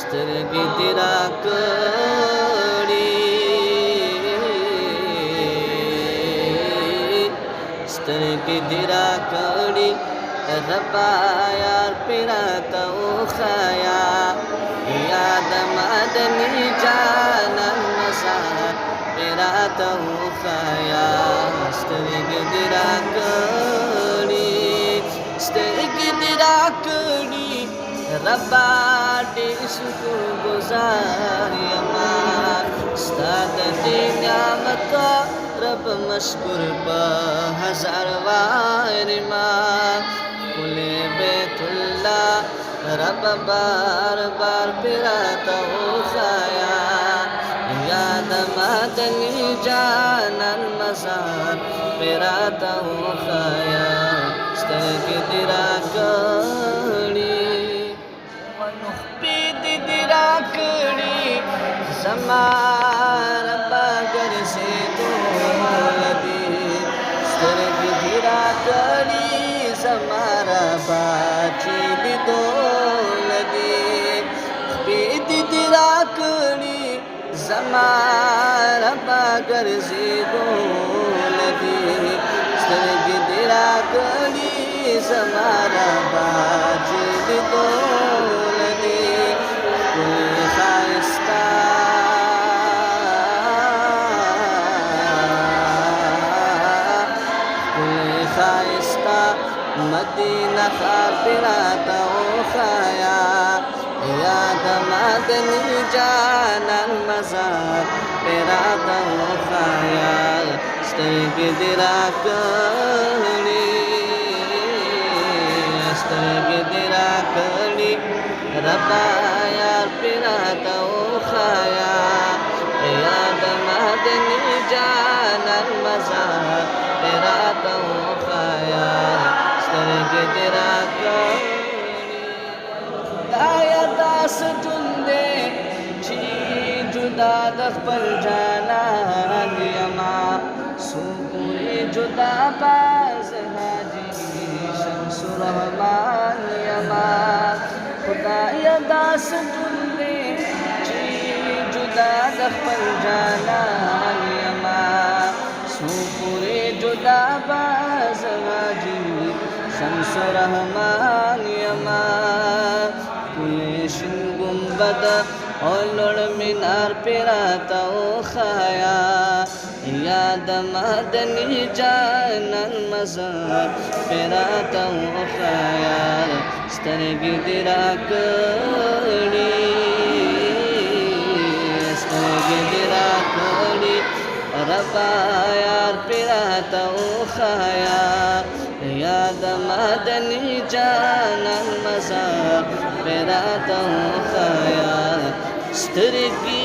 سترګې دې راکړې سترګې دې راکړې ربا یار پې راته وښیه یاد مدني جانان مزار پې راته وښیه سترګې دې راکړې سترګې دې راکړې ربا ډېر شکر ګزار یما ستا د دې نعمت رب مشکور په هزار وار ما ښکلی بیت الله رب بار بار پې راته وښیه یاد مدني جانان مزار پې راته وښیه سترګې دې راکړې زما ربا ګرځېدل دي سترګې دې راکړې زما ربا چې لیدل دي خپې دې راکړې زما ربا ګرځېدل دي سترګې دې راکړې زما ربا چې لیدل دي مدینه ښار پې راته وښیه یاد مدني جانان مزار پې راته وښیه سترګې دې راکړې سترګې دې راکړې ربا یار پې راته وښیه یاد مدني جانان مزار پې راته وښیه سترګې دې راکړې دا داسې ژوند دی چې جدا د خپل جانان یما څو پورې جدا باز حاجي شمس الرحمن یما خدایه داسې ژوند دی چې جدا د خپل جانان یما څو پورې جدا باز حاجي شمس الرحمن یما ښکلی شین ګنبد او لوړ مینار پې راته وښیه یاد مدني جانان مزار پې راته وښیه سترګې دې راکړې سترګې دې راکړې ربا یار پې راته وښیه یاد مدني جانان مزار پې راته وښیه سترګې